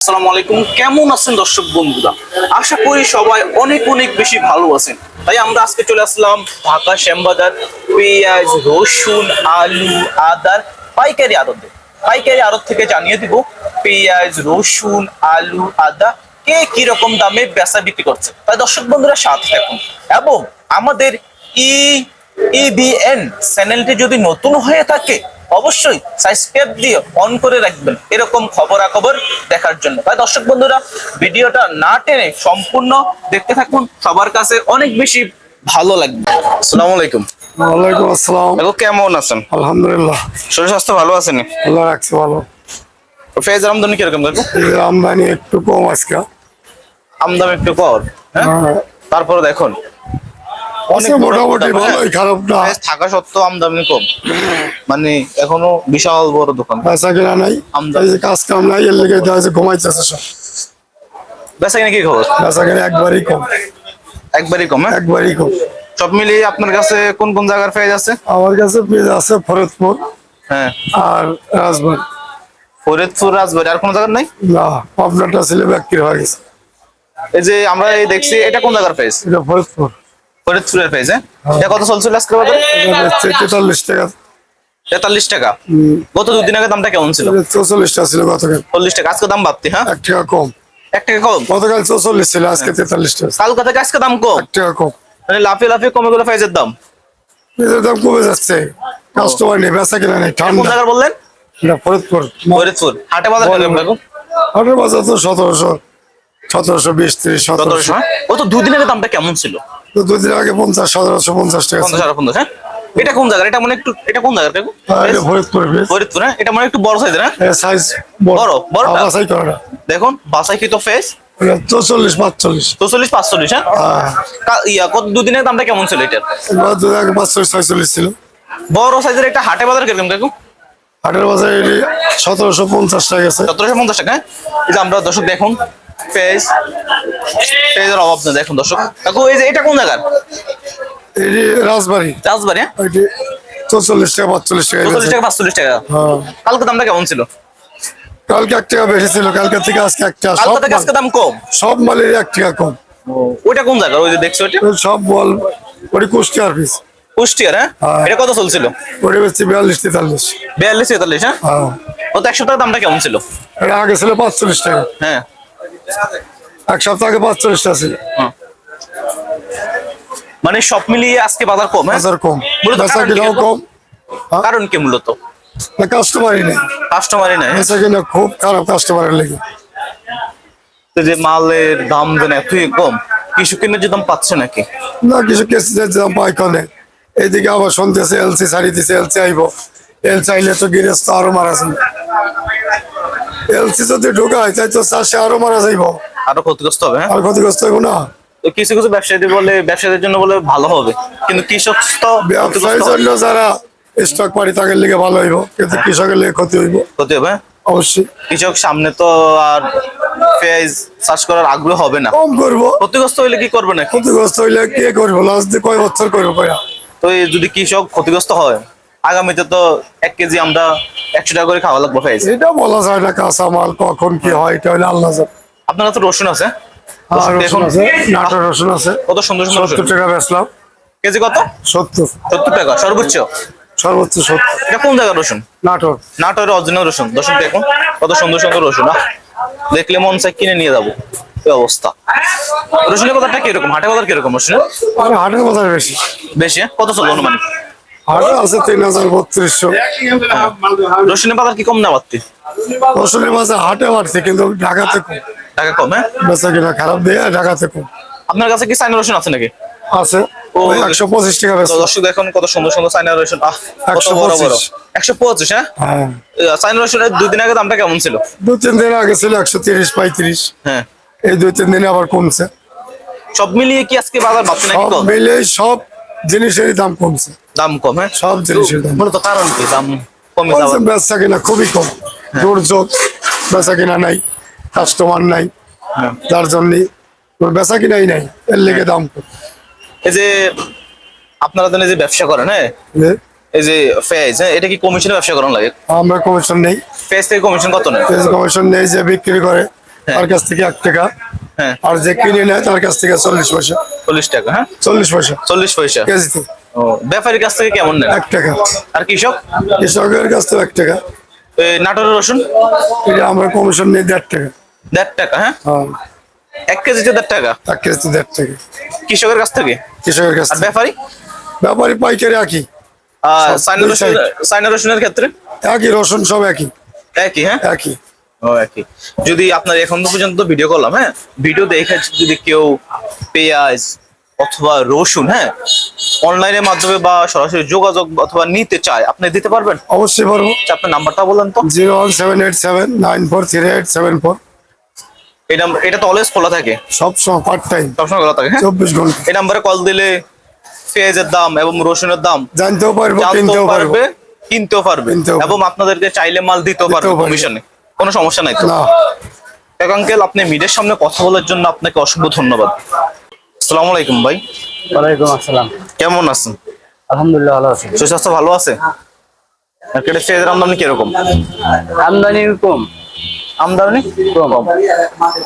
আসসালামু আলাইকুম, কেমন আছেন দর্শক বন্ধুরা? আশা করি সবাই অনেক অনেক বেশি ভালো আছেন। তাই আমরা আজকে চলে আসলাম ঢাকা শ্যামবাজার পেঁয়াজ, রসুন, আলু, আদার পাইকারি আড়ত থেকে জানিয়ে দিব পেঁয়াজ, রসুন, আলু, আদা কে কি রকম দামে বেচা বিক্রি করছে। তাই দর্শক বন্ধুরা সাথে থাকুন এবং আমাদের ইবিএন চ্যানেলটি যদি নতুন হয়ে থাকে অবশ্যই সাবস্ক্রাইব দিয়ে অন করে রাখবেন এরকম খবরাখবর দেখার জন্য। তাই দর্শক বন্ধুরা ভিডিওটা না টেনে সম্পূর্ণ দেখতে থাকুন, সবার কাছে অনেক বেশি ভালো লাগবে। আসসালামু আলাইকুম। ওয়ালাইকুম আসসালাম। দেখো কেমন আছেন? আলহামদুলিল্লাহ, শরীর স্বাস্থ্য ভালো আছেন? আল্লাহ রাখছে ভালো। পেঁয়াজের আমদানি কিরকম দেখো? আমদানি একটু কম আজকে। আমদানি একটু কম, হ্যাঁ। তারপরে দেখুন আছে মোটামুটি ভালোই, খারাপ না। পেঁয়াজ থাকা সত্ত্বেও আমদানি কম, মানে এখনো বিশাল বড় দোকান। বেচা কিনা নাই, এই যে কাজ কাম নাই, এর লেগে দেখা যাচ্ছে ঘুমাইতেছে সব। বেচা কিনা কি খবর? বেচা কিনা একবারই কম, একবারই কম, হ্যাঁ। একবারই কম। সব মিলিয়ে আপনার কাছে কোন কোন জায়গার পেঁয়াজ আছে? আমার কাছে পেঁয়াজ আছে ফরিদপুর, হ্যাঁ। আর রাজবাড়ী। ফরিদপুর, রাজবাড়ী, আর কোন জায়গার নাই? না, পাবনাটা ছিল বিক্রি হয়ে গেছে। এই যে আমরা এই দেখছি, এটা কোন জায়গার পেঁয়াজ? এটা ফরিদপুর। ফরিদপুরের পেঁয়াজ, হ্যাঁ। এটা কত চলছিল আজকে বাজারে? এটা হচ্ছে 43 টাকা। 43 টাকা। গত দুদিন আগে দামটা কেমন ছিল? 44 টাকা ছিল গতকাল। 40 টাকা, আজকে দাম বাড়তি, হ্যাঁ। 1 টাকা কম। 1 টাকা কম? গতকাল 44 ছিল, আজকে 43 টাকা। কালকা থেকে আজকে দাম কম? 1 টাকা কম। মানে লাফিয়ে লাফিয়ে কমে গেল পেঁয়াজের দাম। পেঁয়াজের দাম কমে যাচ্ছে, কাস্টমার নেই, বেচা কিনা নেই, কোন ঠান্ডা। জায়গার বললেন? এটা ফরিদপুর। ফরিদপুর হাটে বাজার কিরকম দেখো? হাটের বাজার তো 1720, 30, 1700। ও তো দুদিন আগে দামটা কেমন ছিল? তো দুদিন আগে 50, 1750 টাকা ছিল। 50 আর 50, হ্যাঁ। এটা কোন জায়গা? এটা মানে একটু, এটা কোন জায়গা দেখো? আর এটা ফরিদপুর পেঁয়াজ। ফরিদপুর, হ্যাঁ। এটা মানে একটু বড় সাইজের, হ্যাঁ। এর সাইজ বড়, বড়টা? বাছাই করা না। দেখুন বাসাই কি তো ফেস। এটা 44, 45। 44, 45, হ্যাঁ। কত দুদিন আগে দামটা কেমন ছিল এটা? এবার দুদিন আগে 45, 46 ছিল। বড় সাইজের একটা হাটে বাজার কিরকম দেখো? হাটের বাজার এটি 1750 টাকা গেছে। 1750 টাকা, হ্যাঁ। এই যে আমরা দর্শক দেখুন পেঁয়াজের অভাব নেই, দেখুন দর্শক দেখো। এই যে এটা কোন জায়গার? এটি রাজবাড়ী। রাজবাড়ী, হ্যাঁ। এটি 44 টাকা, 45 টাকা 45 গেছে। টাকা, 45 টাকা। হ্যাঁ। কালকে দামটা কেমন ছিল? কালকে 1 টাকা বেশি ছিল, কালকে থেকে আজকে 1 টাকা। কালকে থেকে আজকে দাম কম? সব মালের 1 টাকা কম। ওইটা কোন জায়গার? ওই যে দেখছো ওইটা? সব বল ওটি কুষ্টিয়ার পিস। কুষ্টিয়ার, হ্যাঁ। হ্যাঁ। এটা কত চলছিল? ওটি বেশি 42, 43। 42, 43, হ্যাঁ। হ্যাঁ। ও তো 1 সপ্তাহ দামটা কেমন ছিল? এটা আগে ছিল 45 টাকা, হ্যাঁ। 1 সপ্তাহ আগে 45 টাকা ছিল। মানে সব মিলিয়ে আজকে বাজার কম, হ্যাঁ। বাজার কম, মূলত বেচা কারণ কি কিনাও এরকম? কম। কারণ কি মূলত? কাস্টমারই নেই, কাস্টমারই নাই, হ্যাঁ। বেচা কিনা খুব খারাপ কাস্টমারের লেগে। তো যে মালের দাম যেন এতই কম, কৃষকের যে দাম পাচ্ছে নাকি? না, কিছু কেসে দাম পাই কনে। এইদিকে আবার শুনতেছে এলসি ছাড়ি দিছে, এলসি আইব। এল চাইলে তো গৃহস্থ আরো মারা যাইব। এলসি যদি ঢুকায় তাই তো চাষে আরো মারা যাইব, আরো ক্ষতিগ্রস্ত হবে, হ্যাঁ। আর ক্ষতিগ্রস্ত হইব না। তো কিছু কিছু ব্যবসায়ীদের বলে, ব্যবসায়ীদের জন্য বলে ভালো হবে, কিন্তু কৃষক তো ব্যবসায়ীর জন্য যারা স্টক পারি তাদের লেগে ভালো হইব, কিন্তু কৃষকের লেগে ক্ষতি হইব ক্ষতি হবে, হ্যাঁ। অবশ্যই। কৃষক সামনে তো আর পেঁয়াজ চাষ করার আগ্রহ হবে না। কম করবো, ক্ষতিগ্রস্ত হইলে কি করবে নাকি? ক্ষতিগ্রস্ত হইলে কে করবো? লাস্ট দিয়ে কয় বছর করবো কয়া? তো এই যদি কৃষক ক্ষতিগ্রস্ত হয়, আগামীতে তো 1 কেজি আমরা 100 টাকা করে খাওয়া লাগবে পেঁয়াজ। এটা বলা যায় না, কাঁচা মাল কখন কি হয় এটা হইলে আল্লাহ জানে। আপনার কাছে রসুন আছে? আর রসুন দেখুন আছে, নাটোর রসুন আছে। কত সুন্দর সুন্দর রসুন। 70 টাকা বেচলাম। কেজি কত? 70, 70 টাকা সর্বোচ্চ। সর্বোচ্চ 70। এটা কোন জায়গার রসুন? নাটোর। নাটোরের অরিজিনাল রসুন। দর্শক দেখুন কত সুন্দর সুন্দর রসুন, দেখলে মন চাই কিনে নিয়ে যাবো, এই অবস্থা। রসুনের বাজারটা কিরকম? হাটে বাজার কিরকম রসুনের? আর হাটের বাজার বেশি। বেশি, হ্যাঁ? কত চলবে অনুমানিক? হাটে আছে 3000, 3200। রসুনের বাজার কি কম না বাড়তি? রসুনের বাজার হাটে বাড়ছে, কিন্তু ঢাকাতে কম। টাকা কম, হ্যাঁ। বেচা কিনা খারাপ দিয়ে ঢাকাতে কম। আপনার কাছে কি চাইনা রসুন আছে নাকি? আছে, ও, 125 টাকা তো বেচলাম। দর্শক দেখুন কত সুন্দর সুন্দর চাইনা রসুন, কত বড় বড়। 125, হ্যাঁ। হ্যাঁ, চাইনা রসুনের 2 দিন আগে দামটা কেমন ছিল? 2-3 দিন আগে ছিল 130, 35। হ্যাঁ। এই 2-3 দিনে আবার কমছে। সব মিলিয়ে কি আজকে বাজার বাড়ছে নাকি সব কম? মিলে সব জিনিসেরই দাম কমছে। দাম কম, হ্যাঁ। সব জিনিসের দাম মূলত কারণ কি দাম কমে কমছে, যাওয়ার? বেচা কিনা খুবই কম। দুর্যোগ, বেচা কিনা নাই, কাস্টমার নাই, হ্যাঁ। যার জন্য বেচা কিনাই নাই, এর লেগে দাম কম। এই যে আপনারা তো যে ব্যবসা করেন, হ্যাঁ, যে এই যে পেঁয়াজ, হ্যাঁ, এটা কি কমিশনে ব্যবসা করানো লাগে? আমরা কমিশন নেই, পেঁয়াজ থেকে কমিশন কত নেয়? কমিশন নেই, যে বিক্রি করে তার কাছ থেকে 1 টাকা, হ্যাঁ আর যে কিনে নেয় তার কাছ থেকে 40 পয়সা। 40 টাকা, হ্যাঁ 40 পয়সা 40 পয়সা। কেজিতে। ও, ব্যাপারীর কাছ থেকে কেমন নেন? 1 টাকা। আর কৃষক? কৃষকের কাছ থেকে 1 টাকা। নাটোরের রসুন? এটা আমরা কমিশন নিয়ে 1.5 টাকা। 1.5 টাকা, হ্যাঁ হ্যাঁ, 1 কেজিতে 1.5 টাকা 1 কেজিতে 1.5 টাকা কৃষকের কাছ থেকে। কৃষকের কাছ আর থেকে। ব্যাপারী? ব্যাপারী পাইকারি একই, আর সব দুই side। চায়না রসুনের ক্ষেত্রে? একই, রসুন সব একই একই, হ্যাঁ একই। ও একই। যদি আপনার এখন পর্যন্ত ভিডিও করলাম, হ্যাঁ ভিডিও দেখে যদি কেউ পেঁয়াজ অথবা রসুন, হ্যাঁ অনলাইনের মাধ্যমে বা সরাসরি যোগাযোগ অথবা নিতে চায়, আপনি দিতে পারবেন? অবশ্যই পারবো। আচ্ছা, আপনার নাম্বারটা বলেন তো। 01787943874। এটা তো অলওয়েজ খোলা থাকে? সব সময় পার্ট টাইম, সবসময় খোলা থাকে, হ্যাঁ 24 ঘন্টা। এই নাম্বারে কল দিলে পেঁয়াজের দাম এবং রসুনের দাম জানতেও পারবো, জানতেও কিনতেও পারবো। পারবে, কিনতেও পারবে, কিনতেও পারবে। এবং আপনাদেরকে চাইলে মাল দিতেও পারবে দিতেও পারবে। কমিশনে, কোনো সমস্যা নাই তো? না, আঙ্কেল, আপনি মিডিয়ার সামনে কথা বলার জন্য আপনাকে অসংখ্য ধন্যবাদ। আসসালামু আলাইকুম ভাই, ওয়ালাইকুম আসসালাম। কেমন আছেন? আলহামদুলিল্লাহ ভালো আছি। সুস্বাস্থ্য ভালো আছে? মার্কেটে পেঁয়াজের আমদানি কিরকম? আমদানি কম। আমদানি কম।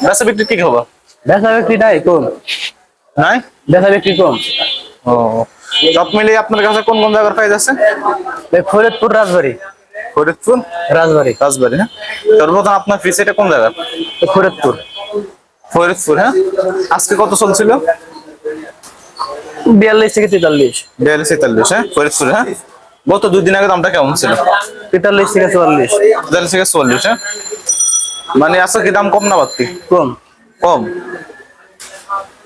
বেচা বিক্রি কি খবর? বেচা বিক্রি নাই কম। নাই? বেচা বিক্রি কম। ও, সব মিলিয়ে আপনার কাছে কোন কোন জায়গার পেঁয়াজ আছে? এই ফরিদপুর রাজবাড়ি। ফরিদপুর রাজবাড়ি। রাজবাড়ি, হ্যাঁ সর্বপ্রথম আপনার পিস এটা কোন জায়গা? ফরিদপুর। ফরিদপুর, হ্যাঁ আজকে কত চলছিল? 42 থেকে 43। 42-43, হ্যাঁ ফরিদপুর, হ্যাঁ গত 2 দিন আগে দামটা কেমন ছিল? 43 থেকে 44। 43-44, হ্যাঁ মানে আজকে কি দাম কম না বাড়তি? কম। কম,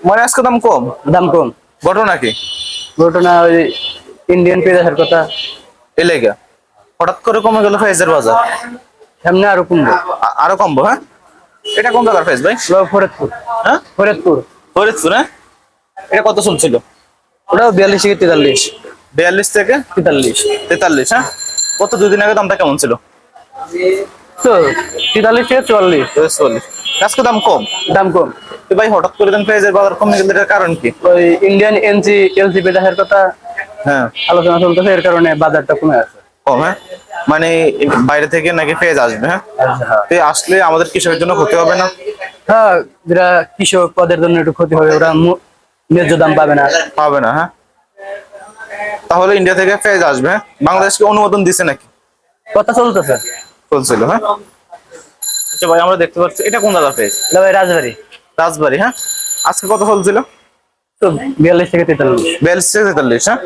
মানে আজকে দাম কম। দাম কম। ঘটনা কি? ঘটনা ওই ইন্ডিয়ান পেঁয়াজ আসার কথা। এই লেগা হঠাৎ করে কমে গেল পেঁয়াজের বাজার। সামনে আরো কমবে। আরো কমবো, হ্যাঁ এটা কোন জায়গার পেঁয়াজ ভাই? ফরিদপুর। হ্যাঁ ফরিদপুর। ফরিদপুর, হ্যাঁ এটা কত চলছিল? ওটাও 42 থেকে 43। 42 থেকে 43। 43, হ্যাঁ গত 2 দিন আগে দামটা কেমন ছিল? তো 43 থেকে 44। 44, আজকে দাম কম। দাম কম। তো ভাই হঠাৎ করে দেন পেঁয়াজের বাজার কমে গেল, এটার কারণ কি? ওই ইন্ডিয়ান এলসি পেঁয়াজ আসার কথা হ্যাঁ আলোচনা চলতেছে, এর কারণে বাজারটা কমে আছে। কম, হ্যাঁ মানে বাইরে থেকে নাকি পেঁয়াজ আসবে, হ্যাঁ তো আসলে আমাদের কৃষকের জন্য ক্ষতি হবে না? হ্যাঁ, যারা কৃষক ওদের জন্য একটু ক্ষতি হবে, ওরা ন্যায্য দাম পাবে না। পাবে না, হ্যাঁ তাহলে ইন্ডিয়া থেকে পেঁয়াজ আসবে, হ্যাঁ বাংলাদেশকে অনুমোদন দিছে নাকি? কথা চলতেছে। চলছিল, হ্যাঁ আচ্ছা ভাই, আমরা দেখতে পাচ্ছি এটা কোন জায়গার পেঁয়াজ? এটা ভাই রাজবাড়ি। রাজবাড়ি, হ্যাঁ আজকে কত চলছিল? তো 42 থেকে 43। 42-43, হ্যাঁ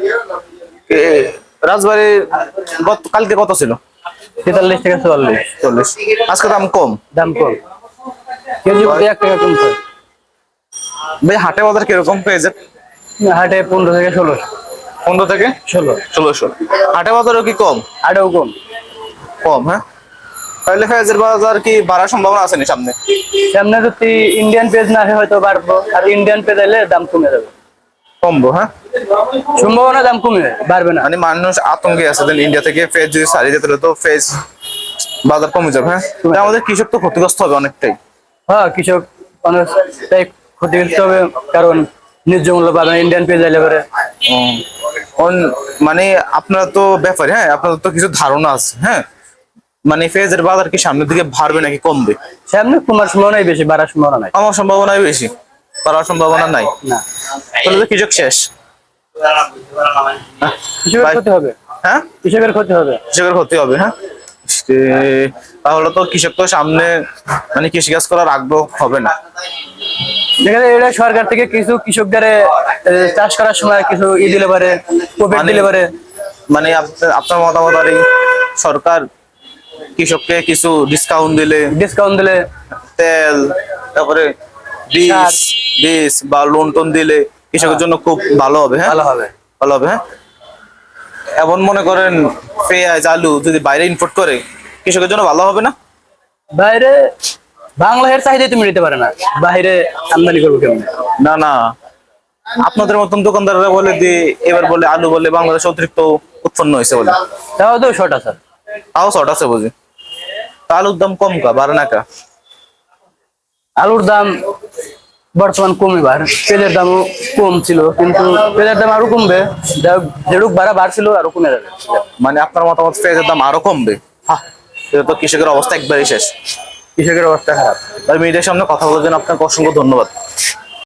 রাজবাড়ি কালকে কত ছিল? 43 থেকে 44। 40, আজকে দাম কম। দাম কম, কেজি প্রতি 1 টাকা কমছে। ভাই হাটে বাজার কিরকম পেঁয়াজের? হাটে 15 থেকে 16। 15 থেকে 16। হাটে বাজারও কি কম? হাটেও কম। কম, হ্যাঁ তাহলে পেঁয়াজের বাজার কি বাড়ার সম্ভাবনা আছে নি সামনে? সামনে যদি ইন্ডিয়ান পেঁয়াজ না আসে হয়তো বাড়বো, আর ইন্ডিয়ান পেঁয়াজ এলে দাম কমে যাবে। কমবো, হ্যাঁ সম্ভাবনা দাম কমে বাড়বে না। মানে মানুষ আতঙ্কে আছে যে ইন্ডিয়া থেকে পেঁয়াজ যদি ছাড়িয়ে যেতে হলে তো পেঁয়াজ বাজার কমে যাবে, হ্যাঁ তো আমাদের কৃষক তো ক্ষতিগ্রস্ত হবে অনেকটাই। হ্যাঁ, কৃষক অনেকটাই ক্ষতিগ্রস্ত হবে, কারণ ন্যায্য মূল্য পাবে না ইন্ডিয়ান পেঁয়াজ এলে পরে। মানে আপনার তো ব্যাপারে, হ্যাঁ আপনার তো কিছু ধারণা আছে, হ্যাঁ মানে পেঁয়াজের বাজার কি সামনের দিকে বাড়বে নাকি কমবে? সামনে কমার সম্ভাবনাই বেশি, বাড়ার সম্ভাবনা নাই। আমার সম্ভাবনাই বেশি, বাড়ার সম্ভাবনা নাই। না, তাহলে তো কৃষক শেষ। কৃষকের ভাই- ক্ষতি হবে। হ্যাঁ কৃষকের ক্ষতি হবে। কৃষকের ক্ষতি হবে, হ্যাঁ তাহলে তো কৃষক তো সামনে মানে কৃষিকাজ করার আগ্রহ হবে না। দেখা যায় এটা সরকার থেকে কিছু কৃষকদের চাষ করার সময় কিছু দিলে পারে, প্রফিট মানে- দিলে পারে। মানে আপনার মতামত, আর এই সরকার কৃষককে কিছু ডিসকাউন্ট দিলে, ডিসকাউন্ট দিলে, তেল তারপরে বীজ বীজ বা লোন টোন দিলে কৃষকের জন্য খুব ভালো হবে, হ্যাঁ ভালো হবে। ভালো হবে, হ্যাঁ এমন মনে করেন পেঁয়াজ আলু যদি বাইরে ইম্পোর্ট করে কৃষকের জন্য ভালো হবে না? বাইরে বাংলাদেশের চাহিদা তুমি নিতে পারে না, বাইরে আমদানি করবো কেমন? না না, আপনাদের মতন দোকানদাররা বলে যে এবার বলে আলু বলে বাংলাদেশে অতিরিক্ত উৎপন্ন হয়েছে বলে, তাও তো শর্ট আছে। তাও শর্ট আছে বুঝি, তা আলুর দাম কম কা বাড়ে না কা? আলুর দাম বর্তমান কমে, পেঁয়াজের দামও কম ছিল, কিন্তু পেঁয়াজের দাম আরো কমবে, যেটুক বাড়ছিল আরো কমে যাবে। মানে আপনার মতামত পেঁয়াজের দাম আরো কমবে? এটা তো কৃষকের অবস্থা একবারই শেষ। কৃষকের অবস্থা খারাপ। তাই মিডিয়ার সামনে কথা বলার জন্য আপনাকে অসংখ্য ধন্যবাদ।